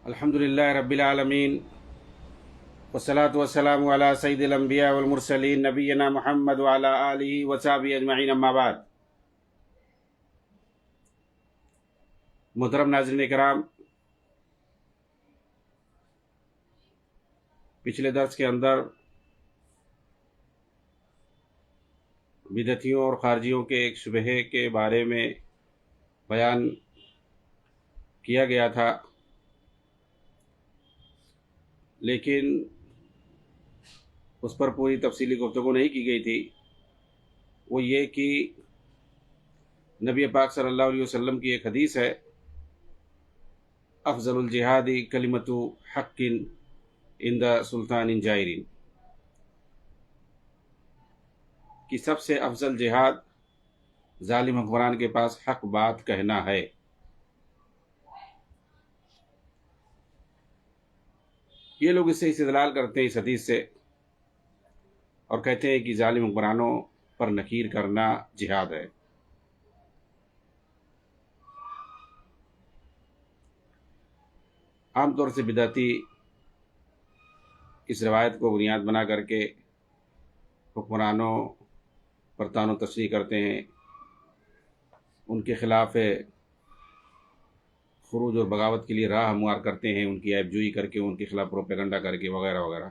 الحمدللہ رب العالمین والصلاة والسلام علی سید الانبیاء والمرسلین نبینا محمد وعلی آلہ وصحبہ اجمعین، اما بعد۔ محترم ناظرین کرام، پچھلے درس کے اندر بدعتیوں اور خارجیوں کے ایک شبہے کے بارے میں بیان کیا گیا تھا، لیکن اس پر پوری تفصیلی گفتگو نہیں کی گئی تھی۔ وہ یہ کہ نبی پاک صلی اللہ علیہ وسلم کی ایک حدیث ہے، افضل الجہاد کلمۃ حق عند سلطان جائر، کہ سب سے افضل جہاد ظالم حکمران کے پاس حق بات کہنا ہے۔ یہ لوگ اس سے استدلال کرتے ہیں اس حدیث سے، اور کہتے ہیں کہ ظالم حکمرانوں پر نکیر کرنا جہاد ہے۔ عام طور سے بدعتی اس روایت کو بنیاد بنا کر کے حکمرانوں پر طعن و تشریح کرتے ہیں، ان کے خلاف خروج اور بغاوت کے لیے راہ ہموار کرتے ہیں، ان کی عیب جوئی کر کے، ان کے خلاف پروپیگنڈا کر کے، وغیرہ وغیرہ۔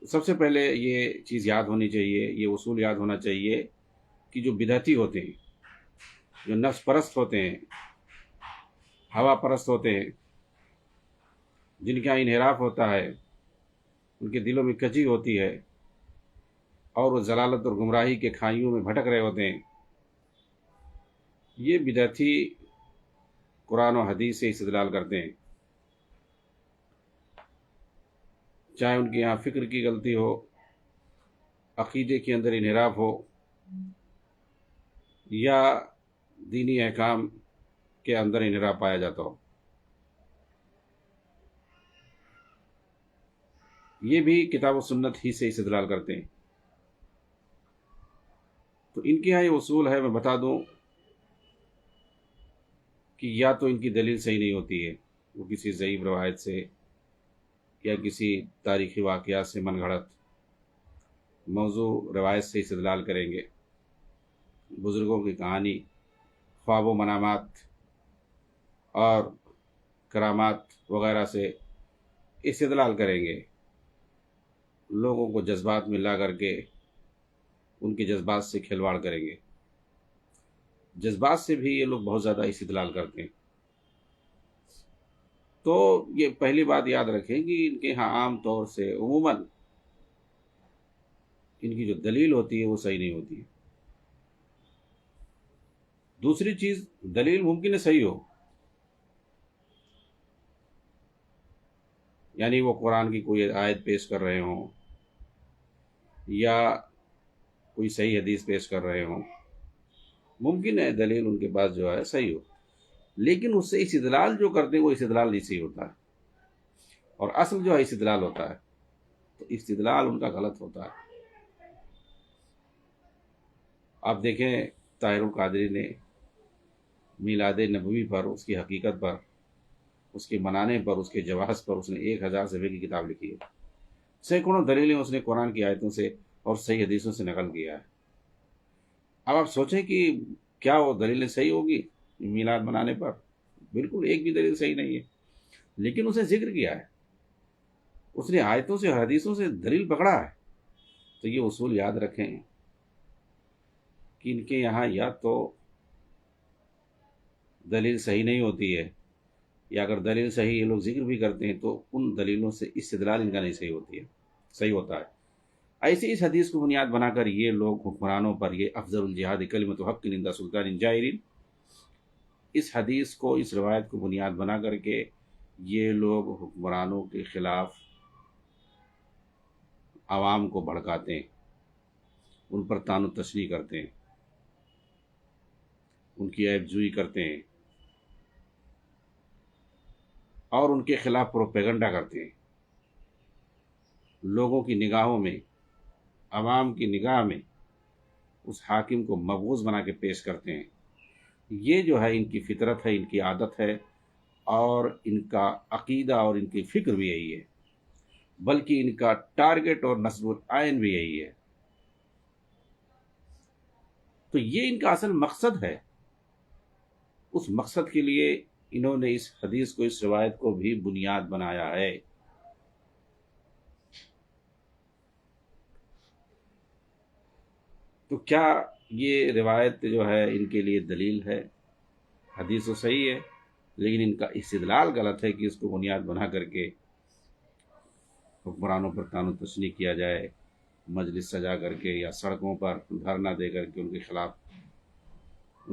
سب سے پہلے یہ چیز یاد ہونی چاہیے، یہ اصول یاد ہونا چاہیے کہ جو بدعتی ہوتے ہیں، جو نفس پرست ہوتے ہیں، ہوا پرست ہوتے ہیں، جن کا انحراف ہوتا ہے، ان کے دلوں میں کجی ہوتی ہے، اور وہ ضلالت اور گمراہی کے کھائیوں میں بھٹک رہے ہوتے ہیں، یہ بدعتی قرآن و حدیث سے استدلال کرتے ہیں، چاہے ان کے یہاں فکر کی غلطی ہو، عقیدے کے اندر انحراف ہو، یا دینی احکام کے اندر انحراف پایا جاتا ہو۔ یہ بھی کتاب و سنت ہی سے استدلال کرتے ہیں۔ تو ان کے یہاں یہ اصول ہے، میں بتا دوں کہ یا تو ان کی دلیل صحیح نہیں ہوتی ہے، وہ کسی ضعیف روایت سے یا کسی تاریخی واقعات سے من گھڑت موضوع روایت سے استدلال کریں گے، بزرگوں کی کہانی، خواب و منامات اور کرامات وغیرہ سے استدلال کریں گے، لوگوں کو جذبات میں لا کر کے ان کے جذبات سے کھلواڑ کریں گے۔ جذبات سے بھی یہ لوگ بہت زیادہ استدلال کرتے ہیں۔ تو یہ پہلی بات یاد رکھیں کہ ان کے ہاں عام طور سے عموماً ان کی جو دلیل ہوتی ہے وہ صحیح نہیں ہوتی ہے۔ دوسری چیز، دلیل ممکن ہے صحیح ہو، یعنی وہ قرآن کی کوئی آیت پیش کر رہے ہوں یا کوئی صحیح حدیث پیش کر رہے ہوں، ممکن ہے دلیل ان کے پاس جو ہے صحیح ہو، لیکن اس سے استدلال جو کرتے ہیں وہ استدلال نہیں صحیح ہوتا ہے، اور اصل جو ہے استدلال ہوتا ہے، تو استدلال ان کا غلط ہوتا ہے۔ آپ دیکھیں طاہر القادری نے میلاد نبوی پر، اس کی حقیقت پر، اس کے منانے پر، اس کے جواز پر اس نے 1000 صفحے کی کتاب لکھی ہے۔ سینکڑوں دلیلیں اس نے قرآن کی آیتوں سے اور صحیح حدیثوں سے نقل کیا ہے۔ اب آپ سوچیں کہ کیا وہ دلیلیں صحیح ہوگی میلاد منانے پر؟ بالکل ایک بھی دلیل صحیح نہیں ہے، لیکن اس نے ذکر کیا ہے، اس نے آیتوں سے اور حدیثوں سے دلیل پکڑا ہے۔ تو یہ اصول یاد رکھیں کہ ان کے یہاں یا تو دلیل صحیح نہیں ہوتی ہے، یا اگر دلیل صحیح یہ لوگ ذکر بھی کرتے ہیں تو ان دلیلوں سے استدلال ان کا نہیں صحیح ہوتا ہے۔ ایسے اس حدیث کو بنیاد بنا کر یہ لوگ حکمرانوں پر، یہ افضل الجہاد کلمۃ حق عند سلطان جائر، اس حدیث کو، اس روایت کو بنیاد بنا کر کے یہ لوگ حکمرانوں کے خلاف عوام کو بھڑکاتے ہیں، ان پر طعن و تشریح کرتے ہیں، ان کی عیب جوئی کرتے ہیں، اور ان کے خلاف پروپیگنڈا کرتے ہیں، لوگوں کی نگاہوں میں، عوام کی نگاہ میں اس حاکم کو مبغوض بنا کے پیش کرتے ہیں۔ یہ جو ہے ان کی فطرت ہے، ان کی عادت ہے، اور ان کا عقیدہ اور ان کی فکر بھی یہی ہے، بلکہ ان کا ٹارگٹ اور نصب العین بھی یہی ہے۔ تو یہ ان کا اصل مقصد ہے۔ اس مقصد کے لیے انہوں نے اس حدیث کو، اس روایت کو بھی بنیاد بنایا ہے۔ تو کیا یہ روایت جو ہے ان کے لیے دلیل ہے؟ حدیث تو صحیح ہے، لیکن ان کا استدلال غلط ہے کہ اس کو بنیاد بنا کر کے حکمرانوں پر طعن و تشنیع کیا جائے، مجلس سجا کر کے یا سڑکوں پر دھرنا دے کر کے ان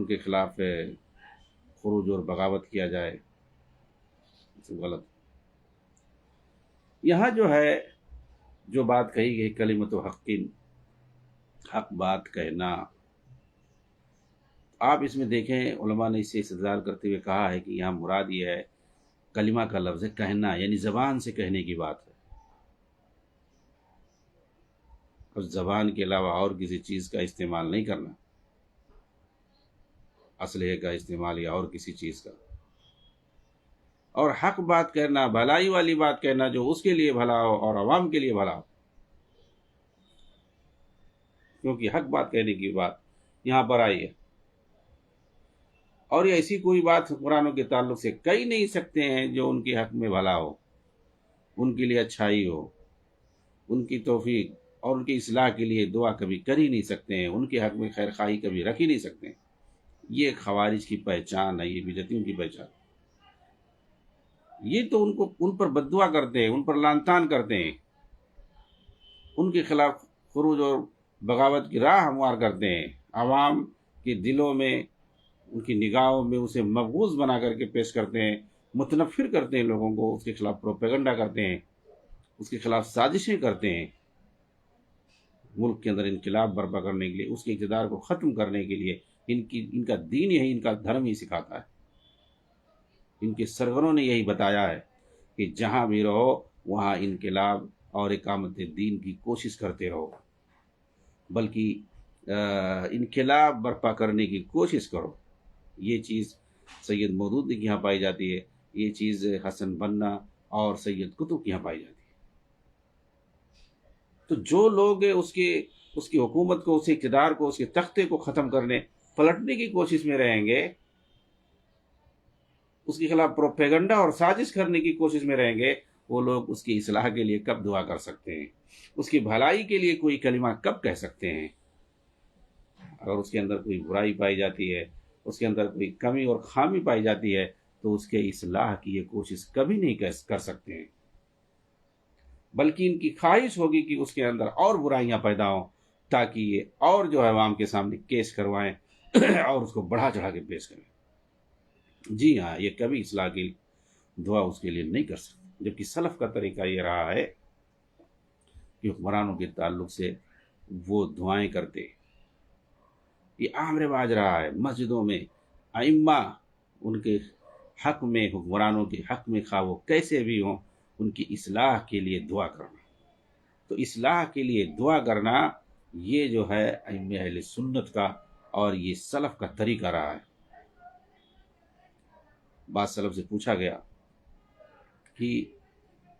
کے خلاف خروج اور بغاوت کیا جائے۔ غلط۔ یہاں جو ہے جو بات کہی گئی کلمۃ حق، حق بات کہنا، آپ اس میں دیکھیں علماء نے اس سے استدلال کرتے ہوئے کہا ہے کہ یہاں مراد یہ ہے، کلمہ کا لفظ ہے کہنا، یعنی زبان سے کہنے کی بات ہے۔ اور زبان کے علاوہ اور کسی چیز کا استعمال نہیں کرنا، اسلحے کا استعمال یا اور کسی چیز کا۔ اور حق بات کرنا، بھلائی والی بات کہنا جو اس کے لیے بھلا ہو اور عوام کے لیے بھلا ہو، کیونکہ حق بات کہنے کی بات یہاں پر آئی ہے۔ اور یہ ایسی کوئی بات حکمرانوں کے تعلق سے کہہ نہیں سکتے ہیں جو ان کے حق میں بھلا ہو، ان کے لیے اچھائی ہو، ان کی توفیق اور ان کی اصلاح کے لیے دعا کبھی کر ہی نہیں سکتے ہیں، ان کے حق میں خیر خواہی کبھی رکھ ہی نہیں سکتے ہیں۔ یہ خوارج کی پہچان ہے، یہ بدعتیوں کی پہچان۔ یہ تو ان پر بد دعا کرتے ہیں، ان پر لعن طعن کرتے ہیں، ان کے خلاف خروج اور بغاوت کی راہ ہموار کرتے ہیں، عوام کے دلوں میں، ان کی نگاہوں میں اسے مبغوض بنا کر کے پیش کرتے ہیں، متنفر کرتے ہیں لوگوں کو، اس کے خلاف پروپیگنڈا کرتے ہیں، اس کے خلاف سازشیں کرتے ہیں، ملک کے اندر انقلاب برپا کرنے کے لیے، اس کے اقتدار کو ختم کرنے کے لیے۔ ان کا دین یہی، ان کا دھرم ہی سکھاتا ہے، ان کے سروروں نے یہی بتایا ہے کہ جہاں بھی رہو وہاں انقلاب اور اقامت دین کی کوشش کرتے رہو، بلکہ انقلاب برپا کرنے کی کوشش کرو۔ یہ چیز سید مودود کے یہاں پائی جاتی ہے، یہ چیز حسن بنا اور سید قطب کے یہاں پائی جاتی ہے۔ تو جو لوگ اس کی حکومت کو، اس کے اقتدار کو، اس کے تختے کو ختم کرنے، پلٹنے کی کوشش میں رہیں گے، اس کے خلاف پروپیگنڈا اور سازش کرنے کی کوشش میں رہیں گے، وہ لوگ اس کی اصلاح کے لیے کب دعا کر سکتے ہیں؟ اس کی بھلائی کے لیے کوئی کلمہ کب کہہ سکتے ہیں؟ اگر اس کے اندر کوئی برائی پائی جاتی ہے، اس کے اندر کوئی کمی اور خامی پائی جاتی ہے، تو اس کے اصلاح کی یہ کوشش کبھی نہیں کر سکتے ہیں، بلکہ ان کی خواہش ہوگی کہ اس کے اندر اور برائیاں پیدا ہوں، تاکہ یہ اور جو ہے عوام کے سامنے کیس کروائیں اور اس کو بڑھا چڑھا کے پیش کریں۔ جی ہاں، یہ کبھی اصلاح کی دعا اس کے لیے نہیں کر سکتے، جبکہ سلف کا طریقہ یہ رہا ہے کہ حکمرانوں کے تعلق سے وہ دعائیں کرتے۔ یہ عام رواج رہا ہے مسجدوں میں، ائمہ ان کے حق میں، حکمرانوں کے حق میں، خواہ وہ کیسے بھی ہوں، ان کی اصلاح کے لیے دعا کرنا۔ تو اصلاح کے لیے دعا کرنا یہ جو ہے ائمہ اہل سنت کا اور یہ سلف کا طریقہ رہا ہے۔ بعض سلف سے پوچھا گیا کہ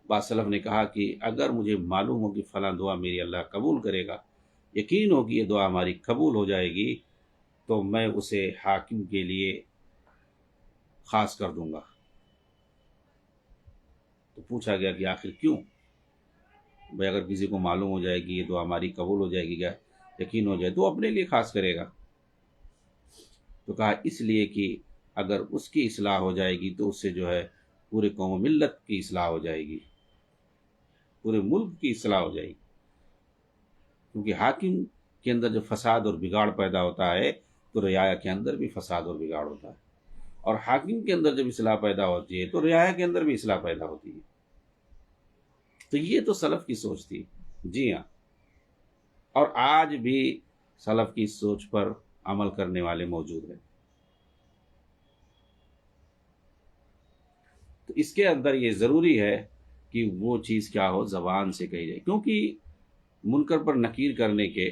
بعض سلف نے کہا کہ اگر مجھے معلوم ہو کہ فلاں دعا میری اللہ قبول کرے گا، یقین ہو کہ یہ دعا ہماری قبول ہو جائے گی، تو میں اسے حاکم کے لیے خاص کر دوں گا۔ تو پوچھا گیا کہ آخر کیوں؟ بھائی اگر کسی کو معلوم ہو جائے گی یہ دعا ہماری قبول ہو جائے گی، کیا یقین ہو جائے، تو وہ اپنے لیے خاص کرے گا۔ تو کہا اس لیے کہ اگر اس کی اصلاح ہو جائے گی تو اس سے جو ہے پورے قوم و ملت کی اصلاح ہو جائے گی، پورے ملک کی اصلاح ہو جائے گی۔ کیونکہ حاکم کے اندر جو فساد اور بگاڑ پیدا ہوتا ہے تو رعایا کے اندر بھی فساد اور بگاڑ ہوتا ہے، اور حاکم کے اندر جب اصلاح پیدا ہوتی ہے تو رعایا کے اندر بھی اصلاح پیدا ہوتی ہے۔ تو یہ تو سلف کی سوچ تھی۔ جی ہاں، اور آج بھی سلف کی سوچ پر عمل کرنے والے موجود ہیں۔ تو اس کے اندر یہ ضروری ہے کہ وہ چیز کیا ہو، زبان سے کہی جائے، کیونکہ منکر پر نکیر کرنے کے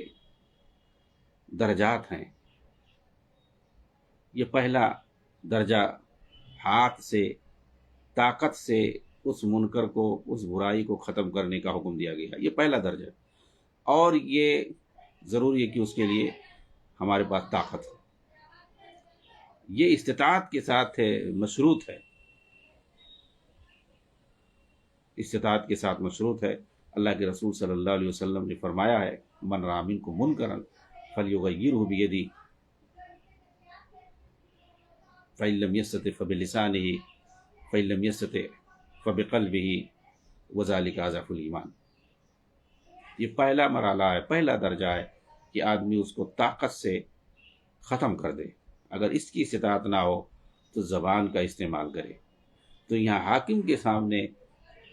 درجات ہیں۔ یہ پہلا درجہ ہاتھ سے طاقت سے اس منکر کو، اس برائی کو ختم کرنے کا حکم دیا گیا. یہ پہلا درجہ ہے، اور یہ ضروری ہے کہ اس کے لیے ہمارے پاس طاقت ہے. یہ استطاعت کے ساتھ مشروط ہے، استطاعت کے ساتھ مشروط ہے. اللہ کے رسول صلی اللہ علیہ وسلم نے فرمایا ہے من رأى منکم منکرا فلیغیرہ بیدہ فإن لم يستطع فبلسانہ فإن لم يستطع فبقلبہ وذلک اضعف الایمان. یہ پہلا مرحلہ ہے، پہلا درجہ ہے کہ آدمی اس کو طاقت سے ختم کر دے. اگر اس کی استطاعت نہ ہو تو زبان کا استعمال کرے. تو یہاں حاکم کے سامنے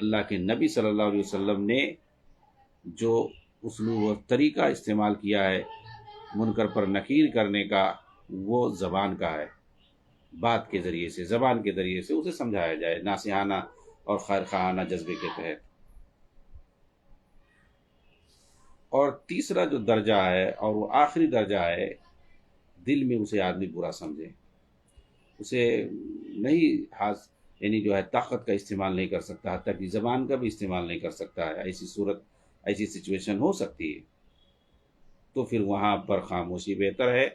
اللہ کے نبی صلی اللہ علیہ وسلم نے جو اسلوب و طریقہ استعمال کیا ہے منکر پر نکیر کرنے کا، وہ زبان کا ہے. بات کے ذریعے سے، زبان کے ذریعے سے اسے سمجھایا جائے ناصحانہ اور خیر خواہانہ جذبے کے تحت. اور تیسرا جو درجہ ہے اور وہ آخری درجہ ہے، دل میں اسے آدمی برا سمجھے، اسے نہیں یعنی جو ہے طاقت کا استعمال نہیں کر سکتا، حتیٰ کہ زبان کا بھی استعمال نہیں کر سکتا ہے. ایسی صورت، ایسی سچویشن ہو سکتی ہے، تو پھر وہاں پر خاموشی بہتر ہے.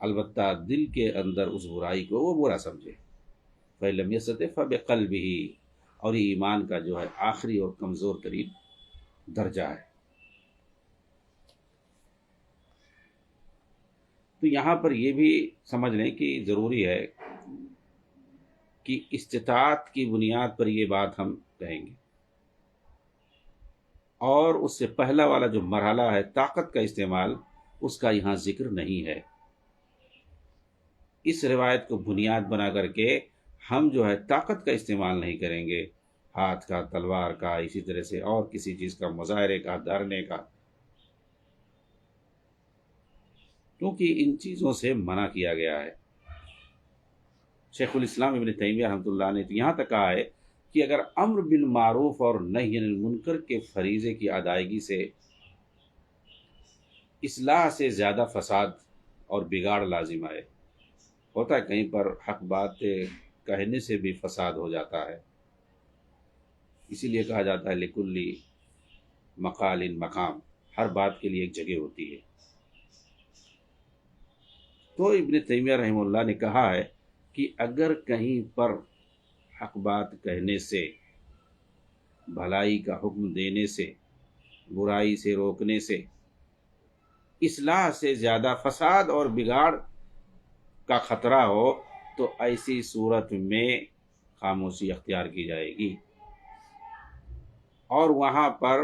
البتہ دل کے اندر اس برائی کو وہ برا سمجھے. فَإِن لَمْ يَسْتَطِعْ فَبِقَلْبِهِ، اور یہ ایمان کا جو ہے آخری اور کمزور ترین درجہ ہے. تو یہاں پر یہ بھی سمجھ لیں کہ ضروری ہے کہ استطاعت کی بنیاد پر یہ بات ہم کہیں گے، اور اس سے پہلا والا جو مرحلہ ہے طاقت کا استعمال، اس کا یہاں ذکر نہیں ہے. اس روایت کو بنیاد بنا کر کے ہم جو ہے طاقت کا استعمال نہیں کریں گے، ہاتھ کا، تلوار کا، اسی طرح سے اور کسی چیز کا، مظاہرے کا، دھرنے کا، کیونکہ ان چیزوں سے منع کیا گیا ہے. شیخ الاسلام ابن تیمیہ رحمۃ اللہ نے تو یہاں تک کہا ہے کہ اگر امر بالمعروف اور نہی عن المنکر کے فریضے کی ادائیگی سے اصلاح سے زیادہ فساد اور بگاڑ لازم آئے، ہوتا ہے کہیں پر حق بات کہنے سے بھی فساد ہو جاتا ہے. اسی لیے کہا جاتا ہے لکل مقال مقام، ہر بات کے لیے ایک جگہ ہوتی ہے. تو ابن تیمیہ رحمہ اللہ نے کہا ہے کہ اگر کہیں پر حق بات کہنے سے، بھلائی کا حکم دینے سے، برائی سے روکنے سے اصلاح سے زیادہ فساد اور بگاڑ کا خطرہ ہو، تو ایسی صورت میں خاموشی اختیار کی جائے گی، اور وہاں پر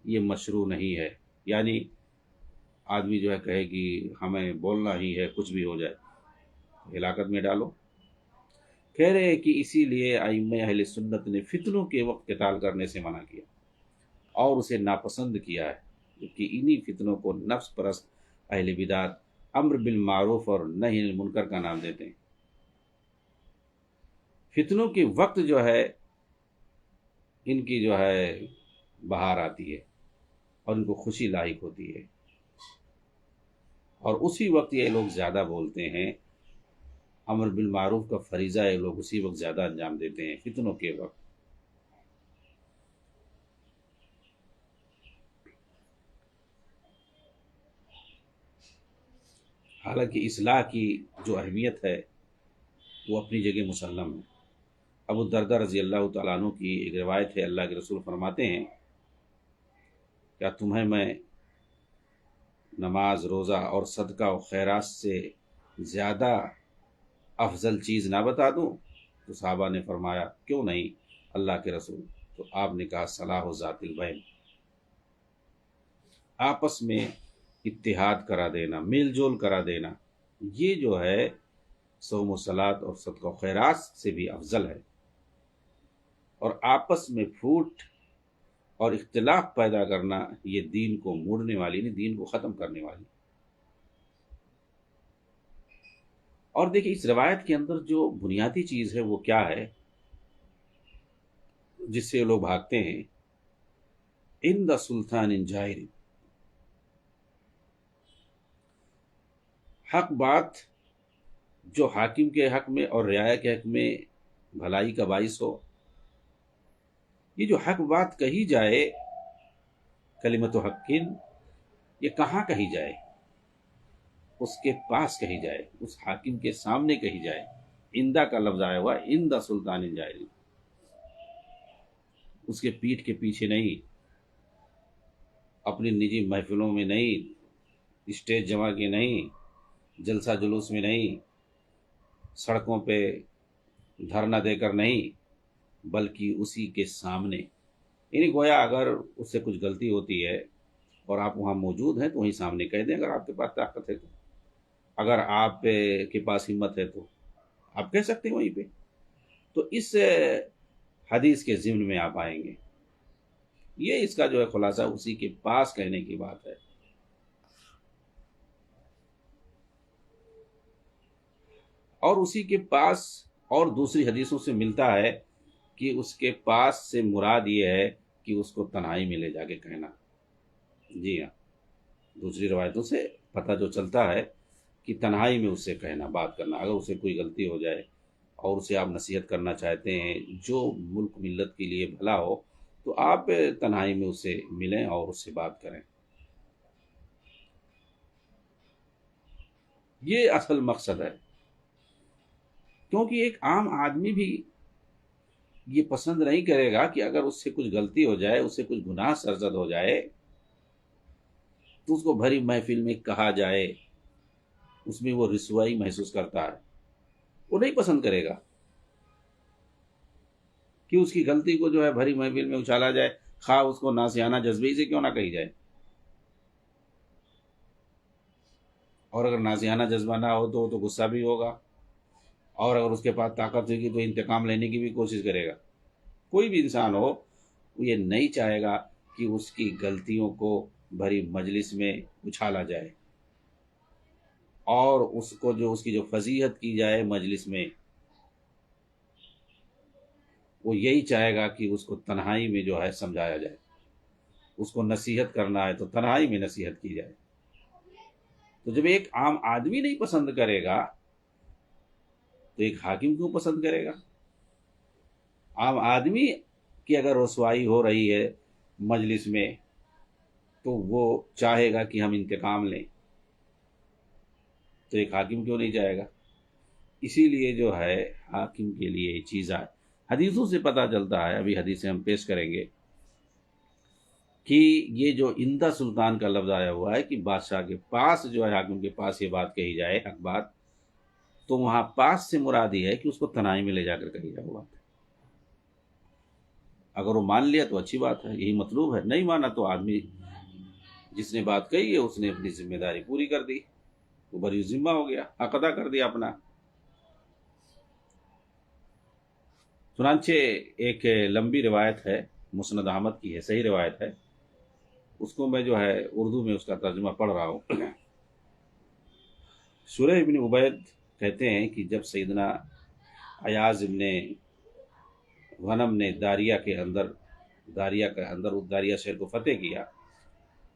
یہ مشروع نہیں ہے. یعنی آدمی جو ہے کہے کہ ہمیں بولنا ہی ہے، کچھ بھی ہو جائے، ہلاکت میں ڈالو. کہہ رہے ہیں کہ اسی لیے ائمہ اہل سنت نے فتنوں کے وقت قتال کرنے سے منع کیا اور اسے ناپسند کیا ہے، جبکہ انہی فتنوں کو نفس پرست اہل بدعت امر بالمعروف اور نہی عن المنکر کا نام دیتے ہیں. فتنوں کے وقت جو ہے ان کی جو ہے بہار آتی ہے اور ان کو خوشی لاحق ہوتی ہے، اور اسی وقت یہ لوگ زیادہ بولتے ہیں. امر بالمعروف کا فریضہ یہ لوگ اسی وقت زیادہ انجام دیتے ہیں، فتنوں کے وقت. حالانکہ اصلاح کی جو اہمیت ہے وہ اپنی جگہ مسلم ہے. ابو الدرداء رضی اللہ تعالیٰ عنہ کی ایک روایت ہے، اللہ کے رسول فرماتے ہیں کیا تمہیں میں نماز، روزہ اور صدقہ و خیرات سے زیادہ افضل چیز نہ بتا دوں؟ تو صحابہ نے فرمایا کیوں نہیں اللہ کے رسول؟ تو آپ نے کہا صلاح ذات البین، آپس میں اتحاد کرا دینا، میل جول کرا دینا. یہ جو ہے صوم و صلات اور صدقہ و خیرات سے بھی افضل ہے، اور آپس میں پھوٹ اور اختلاف پیدا کرنا یہ دین کو موڑنے والی نہیں، دین کو ختم کرنے والی. اور دیکھیں اس روایت کے اندر جو بنیادی چیز ہے وہ کیا ہے جس سے لوگ بھاگتے ہیں؟ عند سلطان جائر، حق بات جو حاکم کے حق میں اور رعایا کے حق میں بھلائی کا باعث ہو۔ یہ جو حق بات کہی جائے، کلمت حقین، یہ کہاں کہی جائے؟ اس کے پاس کہی جائے، اس حاکم کے سامنے کہی جائے۔ اندہ کا لفظ آیا ہوا، اندہ سلطان الجاہل، اس کے پیٹھ کے پیچھے نہیں، اپنی نجی محفلوں میں نہیں، اسٹیج جمع کے نہیں، جلسہ جلوس میں نہیں، سڑکوں پہ دھرنا دے کر نہیں، بلکہ اسی کے سامنے۔ یعنی گویا اگر اس سے کچھ غلطی ہوتی ہے اور آپ وہاں موجود ہیں تو وہیں سامنے کہہ دیں، اگر آپ کے پاس طاقت ہے تو، اگر آپ کے پاس ہمت ہے تو آپ کہہ سکتے ہیں وہیں پہ۔ تو اس حدیث کے ضمن میں آپ آئیں گے، یہ اس کا جو ہے خلاصہ اسی کے پاس کہنے کی بات ہے۔ اور اسی کے پاس اور دوسری حدیثوں سے ملتا ہے کہ اس کے پاس سے مراد یہ ہے کہ اس کو تنہائی میں لے جا کے کہنا۔ جی ہاں، دوسری روایتوں سے پتہ جو چلتا ہے کہ تنہائی میں اس سے کہنا، بات کرنا، اگر اسے کوئی غلطی ہو جائے اور اسے آپ نصیحت کرنا چاہتے ہیں جو ملک ملت کے لیے بھلا ہو، تو آپ تنہائی میں اس سے ملیں اور اس سے بات کریں۔ یہ اصل مقصد ہے، کیونکہ ایک عام آدمی بھی یہ پسند نہیں کرے گا کہ اگر اس سے کچھ غلطی ہو جائے، اس سے کچھ گناہ سرزد ہو جائے تو اس کو بھری محفل میں کہا جائے، اس میں وہ رسوائی محسوس کرتا ہے، وہ نہیں پسند کرے گا کہ اس کی غلطی کو جو ہے بھری محفل میں اچھالا جائے، خواہ اس کو ناسیانہ جذبے سے کیوں نہ کہی جائے۔ اور اگر نازیانہ جذبہ نہ ہو تو غصہ بھی ہوگا، اور اگر اس کے پاس طاقت ہوگی تو انتقام لینے کی بھی کوشش کرے گا۔ کوئی بھی انسان ہو، وہ یہ نہیں چاہے گا کہ اس کی غلطیوں کو بھری مجلس میں اچھالا جائے، اور اس کو جو اس کی جو فضیحت کی جائے مجلس میں، وہ یہی چاہے گا کہ اس کو تنہائی میں جو ہے سمجھایا جائے۔ اس کو نصیحت کرنا ہے تو تنہائی میں نصیحت کی جائے۔ تو جب ایک عام آدمی نہیں پسند کرے گا تو ایک حاکم کیوں پسند کرے گا؟ عام آدمی کی اگر رسوائی ہو رہی ہے مجلس میں تو وہ چاہے گا کہ ہم انتقام لیں، تو ایک حاکم کیوں نہیں چاہے گا؟ اسی لیے جو ہے حاکم کے لیے یہ چیز ہے۔ حدیثوں سے پتہ چلتا ہے، ابھی حدیثیں ہم پیش کریں گے، کہ یہ جو اندہ سلطان کا لفظ آیا ہوا ہے کہ بادشاہ کے پاس جو ہے، حاکم کے پاس یہ بات کہی جائے، حق بات، تو وہاں پاس سے مراد یہ ہے کہ اس کو تنہائی میں لے جا کر کہی جائے وہ بات۔ اگر وہ مان لیا تو اچھی بات ہے، یہی مطلوب ہے، نہیں مانا تو آدمی جس نے بات کہی ہے اس نے اپنی ذمہ داری پوری کر دی، وہ بری ذمہ ہو گیا، حق ادا کر دیا اپنا۔ چنانچہ ایک لمبی روایت ہے، مسند احمد کی ہے، صحیح روایت ہے، اس کو میں جو ہے اردو میں اس کا ترجمہ پڑھ رہا ہوں۔ شریح ابن عبید کہتے ہیں کہ جب سیدنا ایاز ابن غنم نے داریہ کے اندر اس داریہ شہر کو فتح کیا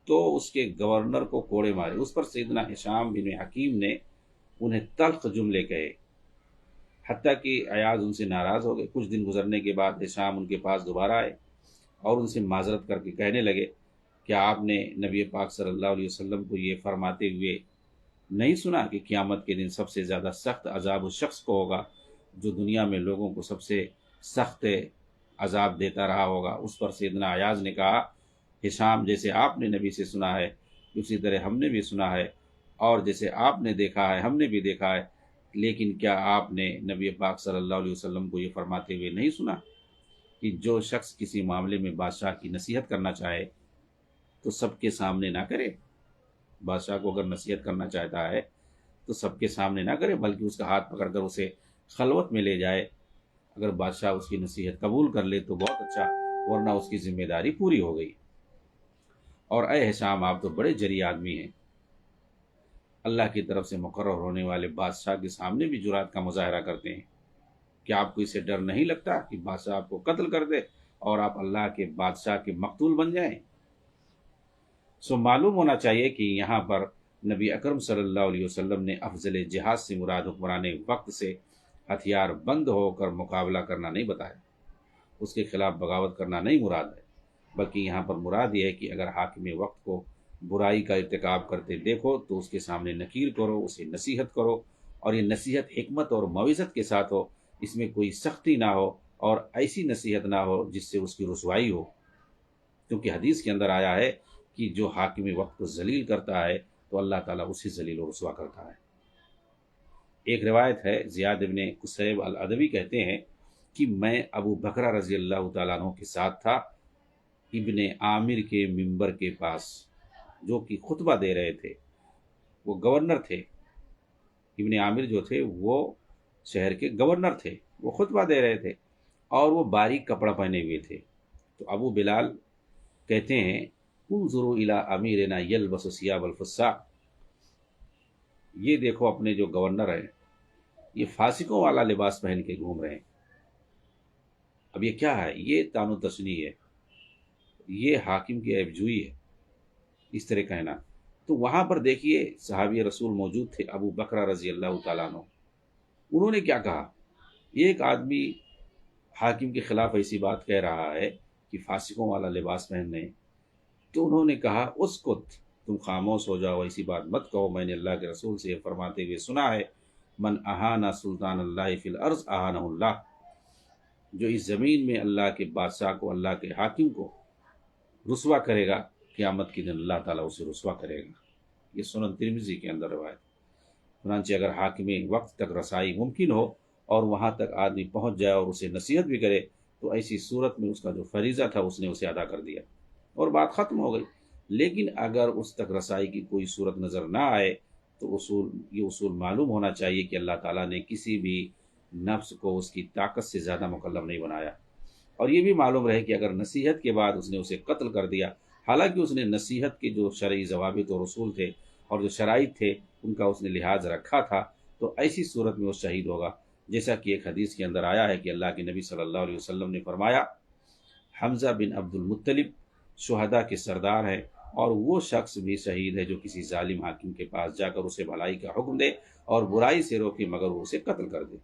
تو اس کے گورنر کو کوڑے مارے۔ اس پر سیدنا ہشام بن حکیم نے انہیں تلخ جملے کہے، حتیٰ کہ ایاز ان سے ناراض ہو گئے۔ کچھ دن گزرنے کے بعد ہشام ان کے پاس دوبارہ آئے اور ان سے معذرت کر کے کہنے لگے، کیا آپ نے نبی پاک صلی اللہ علیہ وسلم کو یہ فرماتے ہوئے نہیں سنا کہ قیامت کے دن سب سے زیادہ سخت عذاب اس شخص کو ہوگا جو دنیا میں لوگوں کو سب سے سخت عذاب دیتا رہا ہوگا؟ اس پر سیدنا ایاز نے کہا، ہشام، جیسے آپ نے نبی سے سنا ہے اسی طرح ہم نے بھی سنا ہے، اور جیسے آپ نے دیکھا ہے ہم نے بھی دیکھا ہے، لیکن کیا آپ نے نبی پاک صلی اللہ علیہ وسلم کو یہ فرماتے ہوئے نہیں سنا کہ جو شخص کسی معاملے میں بادشاہ کی نصیحت کرنا چاہے تو سب کے سامنے نہ کرے؟ بادشاہ کو اگر نصیحت کرنا چاہتا ہے تو سب کے سامنے نہ کرے، بلکہ اس کا ہاتھ پکڑ کر اسے خلوت میں لے جائے۔ اگر بادشاہ اس کی نصیحت قبول کر لے تو بہت اچھا، ورنہ اس کی ذمہ داری پوری ہو گئی۔ اور اے ہشام، آپ تو بڑے جری آدمی ہیں، اللہ کی طرف سے مقرر ہونے والے بادشاہ کے سامنے بھی جرات کا مظاہرہ کرتے ہیں، کیا آپ کو اسے ڈر نہیں لگتا کہ بادشاہ آپ کو قتل کر دے اور آپ اللہ کے بادشاہ کے مقتول بن جائیں؟ سو معلوم ہونا چاہیے کہ یہاں پر نبی اکرم صلی اللہ علیہ وسلم نے افضل جہاد سے مراد حکمران وقت سے ہتھیار بند ہو کر مقابلہ کرنا نہیں بتایا، اس کے خلاف بغاوت کرنا نہیں مراد ہے، بلکہ یہاں پر مراد یہ ہے کہ اگر حاکم وقت کو برائی کا ارتکاب کرتے دیکھو تو اس کے سامنے نکیر کرو، اسے نصیحت کرو، اور یہ نصیحت حکمت اور موعظت کے ساتھ ہو، اس میں کوئی سختی نہ ہو، اور ایسی نصیحت نہ ہو جس سے اس کی رسوائی ہو، کیونکہ حدیث کے اندر آیا ہے کہ جو حاکم وقت کو ذلیل کرتا ہے تو اللہ تعالیٰ اسے ذلیل و رسوا کرتا ہے۔ ایک روایت ہے، زیاد ابن قصیب العدوی کہتے ہیں کہ میں ابو بکرہ رضی اللہ تعالیٰ عنہ کے ساتھ تھا، ابن عامر کے منبر کے پاس، جو کہ خطبہ دے رہے تھے، وہ گورنر تھے، ابن عامر جو تھے وہ شہر کے گورنر تھے، وہ خطبہ دے رہے تھے اور وہ باریک کپڑا پہنے ہوئے تھے۔ تو ابو بلال کہتے ہیں انظروا الی امیرنا یلبس ثیاب الفساق، یہ دیکھو اپنے جو گورنر ہیں یہ فاسقوں والا لباس پہن کے گھوم رہے ہیں۔ اب یہ کیا ہے؟ یہ تان و تشنیع ہے، یہ حاکم کی عیب جوئی ہے، اس طرح کہنا۔ تو وہاں پر دیکھیے صحابی رسول موجود تھے، ابو بکرہ رضی اللہ تعالیٰ عنہ، انہوں نے کیا کہا؟ ایک آدمی حاکم کے خلاف ایسی بات کہہ رہا ہے کہ فاسقوں والا لباس پہننے، تو انہوں نے کہا اسکت، تم خاموش ہو جاؤ، ایسی بات مت کہو، میں نے اللہ کے رسول سے یہ فرماتے ہوئے سنا ہے، من اہانا سلطان اللہ فی الارض اہانہ اللہ، جو اس زمین میں اللہ کے بادشاہ کو، اللہ کے حاکم کو رسوا کرے گا، قیامت کے دن اللہ تعالیٰ اسے رسوا کرے گا۔ یہ سنن ترمذی کے اندر روایت۔ چنانچہ اگر حاکم وقت تک رسائی ممکن ہو اور وہاں تک آدمی پہنچ جائے اور اسے نصیحت بھی کرے تو ایسی صورت میں اس کا جو فریضہ تھا اس نے اسے ادا کر دیا اور بات ختم ہو گئی۔ لیکن اگر اس تک رسائی کی کوئی صورت نظر نہ آئے تو یہ اصول معلوم ہونا چاہیے کہ اللہ تعالیٰ نے کسی بھی نفس کو اس کی طاقت سے زیادہ مکلف نہیں بنایا، اور یہ بھی معلوم رہے کہ اگر نصیحت کے بعد اس نے اسے قتل کر دیا، حالانکہ اس نے نصیحت کے جو شرعی ضوابط اور اصول تھے اور جو شرائط تھے ان کا اس نے لحاظ رکھا تھا، تو ایسی صورت میں وہ شہید ہوگا، جیسا کہ ایک حدیث کے اندر آیا ہے کہ اللہ کے نبی صلی اللہ علیہ وسلم نے فرمایا حمزہ بن عبد المطلب شہداء کے سردار ہے، اور وہ شخص بھی شہید ہے جو کسی ظالم حاکم کے پاس جا کر اسے بھلائی کا حکم دے اور برائی سے روکے مگر وہ اسے قتل کر دے۔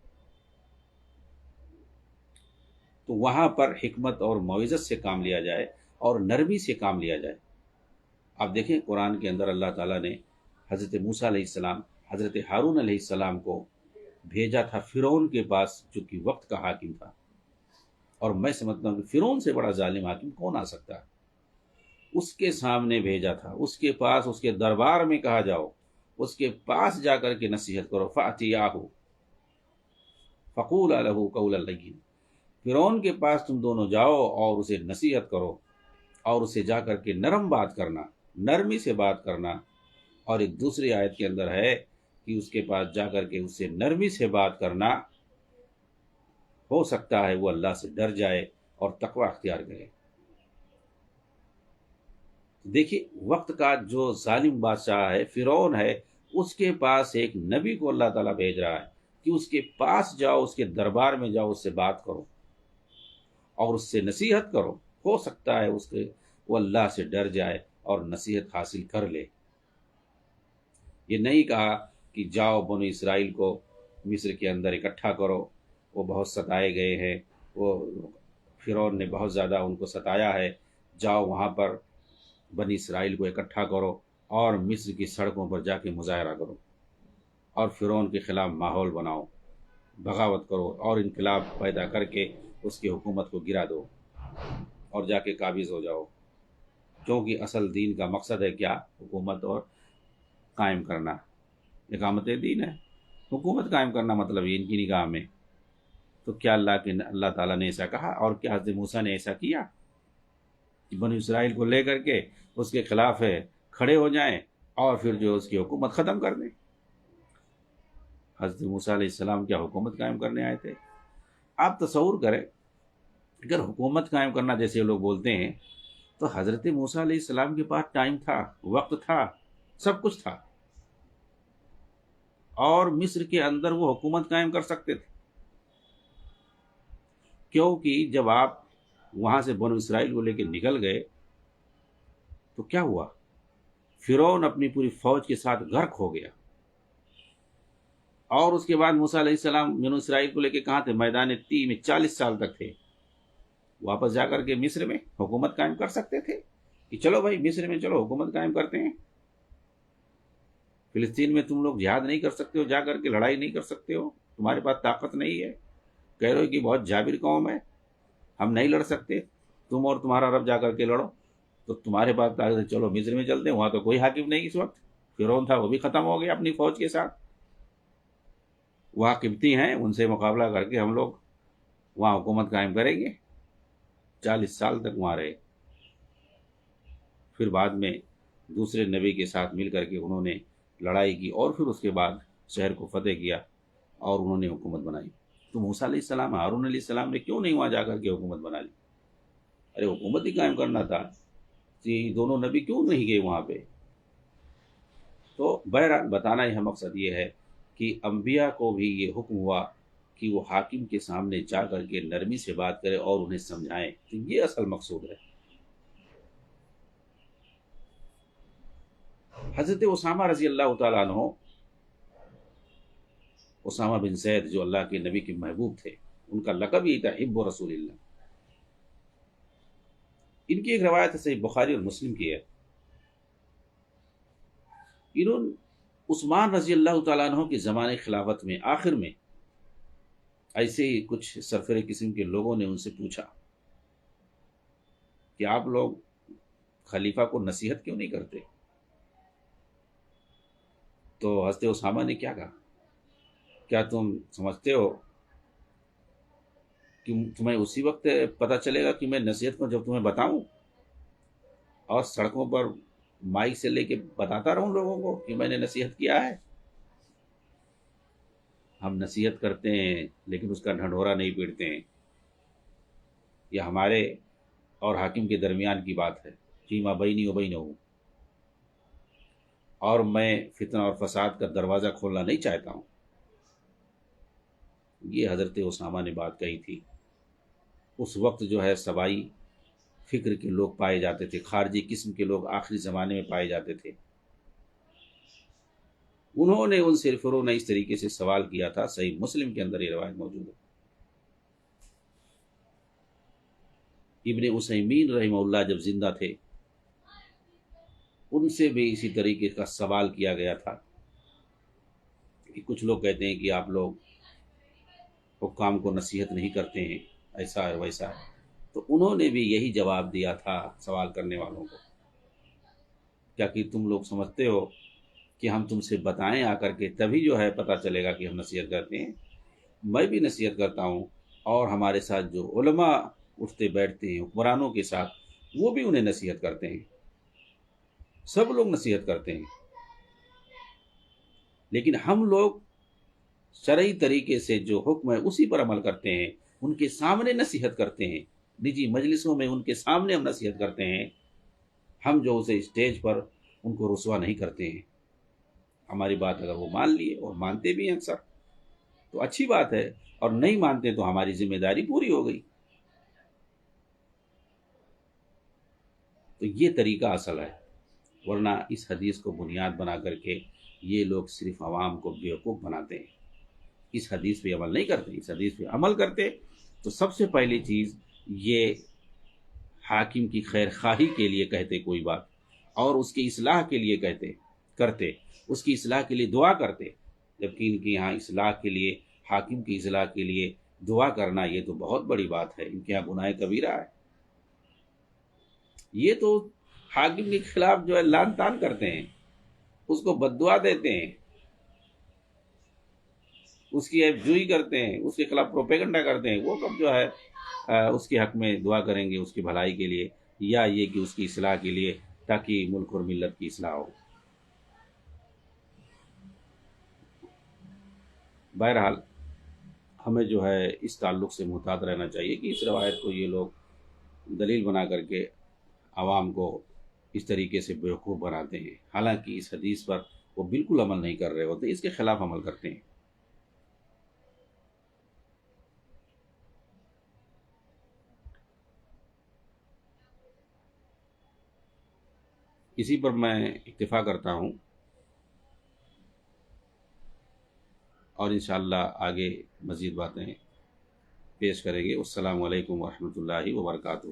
تو وہاں پر حکمت اور موعظت سے کام لیا جائے اور نرمی سے کام لیا جائے۔ آپ دیکھیں قرآن کے اندر اللہ تعالیٰ نے حضرت موسیٰ علیہ السلام، حضرت ہارون علیہ السلام کو بھیجا تھا فرعون کے پاس جو کہ وقت کا حاکم تھا، اور میں سمجھتا ہوں کہ فرعون سے بڑا ظالم حاکم کون آ سکتا ہے؟ اس کے سامنے بھیجا تھا، اس کے پاس، اس کے دربار میں کہا جاؤ، اس کے پاس جا کر کے نصیحت کرو، فَأْتِيَاهُ فَقُولَا لَهُ قَوْلًا لَّيِّنًا، فرعون کے پاس تم دونوں جاؤ اور اسے نصیحت کرو اور اسے جا کر کے نرم بات کرنا، نرمی سے بات کرنا۔ اور ایک دوسری آیت کے اندر ہے کہ اس کے پاس جا کر کے اس سے نرمی سے بات کرنا، ہو سکتا ہے وہ اللہ سے ڈر جائے اور تقوی اختیار کرے۔ دیکھیے وقت کا جو ظالم بادشاہ ہے فرعون ہے، اس کے پاس ایک نبی کو اللہ تعالیٰ بھیج رہا ہے کہ اس کے پاس جاؤ، اس کے دربار میں جاؤ، اس سے بات کرو اور اس سے نصیحت کرو، ہو سکتا ہے وہ اللہ سے ڈر جائے اور نصیحت حاصل کر لے۔ یہ نہیں کہا کہ جاؤ بنو اسرائیل کو مصر کے اندر اکٹھا کرو، وہ بہت ستائے گئے ہیں، وہ فرعون نے بہت زیادہ ان کو ستایا ہے، جاؤ وہاں پر بنی اسرائیل کو اکٹھا کرو اور مصر کی سڑکوں پر جا کے مظاہرہ کرو اور فرعون کے خلاف ماحول بناؤ، بغاوت کرو اور انقلاب پیدا کر کے اس کی حکومت کو گرا دو اور جا کے قابض ہو جاؤ، کیونکہ اصل دین کا مقصد ہے کیا؟ حکومت اور قائم کرنا، اقامت دین ہے، حکومت قائم کرنا مطلب یہ ان کی نگاہ میں۔ تو کیا اللہ تعالیٰ نے ایسا کہا؟ اور کیا حضرت موسیٰ نے ایسا کیا کہ بنی اسرائیل کو لے کر کے اس کے خلاف کھڑے ہو جائیں اور پھر جو اس کی حکومت ختم کر دیں؟ حضرت موسیٰ علیہ السلام کیا حکومت قائم کرنے آئے تھے؟ آپ تصور کریں اگر حکومت قائم کرنا جیسے لوگ بولتے ہیں تو حضرت موسیٰ علیہ السلام کے پاس ٹائم تھا، وقت تھا، سب کچھ تھا، اور مصر کے اندر وہ حکومت قائم کر سکتے تھے، کیونکہ جب آپ وہاں سے بنو اسرائیل کو لے کے نکل گئے تو کیا ہوا؟ فرعون اپنی پوری فوج کے ساتھ غرق ہو گیا، اور اس کے بعد موسیٰ علیہ السلام بنو اسرائیل کو لے کے کہاں تھے؟ میدان تی میں 40 سال تک تھے. واپس جا کر کے مصر میں حکومت قائم کر سکتے تھے کہ چلو بھائی مصر میں چلو حکومت قائم کرتے ہیں. فلسطین میں تم لوگ جہاد نہیں کر سکتے ہو، جا کر کے لڑائی نہیں کر سکتے ہو، تمہارے پاس طاقت نہیں ہے، کہہ رہے ہو کہ بہت جابر قوم ہے، ہم نہیں لڑ سکتے، تم اور تمہارا رب جا کر کے لڑو. تو تمہارے پاس طاقت ہے، چلو مصر میں چلتے ہیں، وہاں تو کوئی حاکم نہیں اس وقت، فرعون تھا وہ بھی ختم ہو گیا اپنی فوج کے ساتھ، وہاں قبطی ہیں، ان سے مقابلہ کر کے ہم لوگ وہاں حکومت قائم کریں گے. 40 سال تک وہاں رہے. پھر بعد میں دوسرے نبی کے ساتھ مل کر کے انہوں نے لڑائی کی اور پھر اس کے بعد شہر کو فتح کیا اور انہوں نے حکومت بنائی. تو موسیٰ علیہ السلام، ہارون علیہ السلام نے کیوں نہیں وہاں جا کر کے حکومت بنا لی؟ ارے حکومت ہی قائم کرنا تھا، یہ دونوں نبی کیوں نہیں گئے وہاں پہ؟ تو بہرحال بتانا یہ مقصد یہ ہے کہ انبیاء کو بھی یہ حکم ہوا کہ وہ حاکم کے سامنے جا کر کے نرمی سے بات کرے اور انہیں سمجھائیں. تو یہ اصل مقصود ہے. حضرت اسامہ رضی اللہ تعالیٰ عنہ، اسامہ بن زید جو اللہ کے نبی کے محبوب تھے، ان کا لقب یہی تھا حب رسول اللہ. ان کی ایک روایت ہے صحیح بخاری اور مسلم کی ہے. انہوں عثمان رضی اللہ تعالیٰ عنہ کے زمانے خلافت میں آخر میں ایسے ہی کچھ سرفرے قسم کے لوگوں نے ان سے پوچھا کہ آپ لوگ خلیفہ کو نصیحت کیوں نہیں کرتے؟ تو حضرت اسامہ نے کیا کہا؟ کیا تم سمجھتے ہو کہ تمہیں اسی وقت پتہ چلے گا کہ میں نصیحت کو جب تمہیں بتاؤں اور سڑکوں پر مائک سے لے کے بتاتا رہوں لوگوں کو کہ میں نے نصیحت کیا ہے؟ ہم نصیحت کرتے ہیں لیکن اس کا ڈھنڈورا نہیں پیٹتے ہیں. یہ ہمارے اور حاکم کے درمیان کی بات ہے، فیما بینی و بینہ، اور میں فتنہ اور فساد کا دروازہ کھولنا نہیں چاہتا ہوں. یہ حضرت اسامہ نے بات کہی تھی. اس وقت جو ہے سبائی فکر کے لوگ پائے جاتے تھے، خارجی قسم کے لوگ آخری زمانے میں پائے جاتے تھے. انہوں نے ان سرفروں نے اس طریقے سے سوال کیا تھا، صحیح مسلم کے اندر یہ روایت موجود ہے. ابن عثیمین رحمہ اللہ جب زندہ تھے ان سے بھی اسی طریقے کا سوال کیا گیا تھا کہ کچھ لوگ کہتے ہیں کہ آپ لوگ حکام کو نصیحت نہیں کرتے ہیں، ایسا ہے ویسا ہے. تو انہوں نے بھی یہی جواب دیا تھا سوال کرنے والوں کو، کیا کہ تم لوگ سمجھتے ہو کہ ہم تم سے بتائیں آ کر کے تبھی جو ہے پتہ چلے گا کہ ہم نصیحت کرتے ہیں؟ میں بھی نصیحت کرتا ہوں اور ہمارے ساتھ جو علماء اٹھتے بیٹھتے ہیں حکمرانوں کے ساتھ وہ بھی انہیں نصیحت کرتے ہیں، سب لوگ نصیحت کرتے ہیں. لیکن ہم لوگ شرعی طریقے سے جو حکم ہے اسی پر عمل کرتے ہیں، ان کے سامنے نصیحت کرتے ہیں، نجی مجلسوں میں ان کے سامنے ہم نصیحت کرتے ہیں. ہم جو اسے اسٹیج پر ان کو رسوا نہیں کرتے ہیں. ہماری بات اگر وہ مان لیے اور مانتے بھی ہیں اکثر تو اچھی بات ہے، اور نہیں مانتے تو ہماری ذمہ داری پوری ہو گئی. تو یہ طریقہ اصل ہے، ورنہ اس حدیث کو بنیاد بنا کر کے یہ لوگ صرف عوام کو بیوقوف بناتے ہیں. اس حدیث پہ عمل نہیں کرتے. اس حدیث پہ عمل کرتے تو سب سے پہلی چیز یہ حاکم کی خیر خواہی کے لیے کہتے کوئی بات، اور اس کی اصلاح کے لیے کرتے، اس کی اصلاح کے لیے دعا کرتے. جبکہ ان کی یہاں اصلاح کے لیے، حاکم کی اصلاح کے لیے دعا کرنا یہ تو بہت بڑی بات ہے، ان کے یہاں گناہ کبیرہ ہے. یہ تو حاکم کے خلاف جو ہے لعن طعن کرتے ہیں، اس کو بد دعا دیتے ہیں، اس کی عیب جوئی کرتے ہیں، اس کے خلاف پروپیگنڈا کرتے ہیں. وہ کب جو ہے اس کے حق میں دعا کریں گے اس کی بھلائی کے لیے، یا یہ کہ اس کی اصلاح کے لیے تاکہ ملک اور ملت کی اصلاح ہو. بہرحال ہمیں جو ہے اس تعلق سے محتاط رہنا چاہیے کہ اس روایت کو یہ لوگ دلیل بنا کر کے عوام کو اس طریقے سے بیوقوف بناتے ہیں، حالانکہ اس حدیث پر وہ بالکل عمل نہیں کر رہے ہوتے، اس کے خلاف عمل کرتے ہیں. اسی پر میں اکتفا کرتا ہوں. اور انشاءاللہ آگے مزید باتیں پیش کریں گے۔ السلام علیکم ورحمۃ اللہ وبرکاتہ۔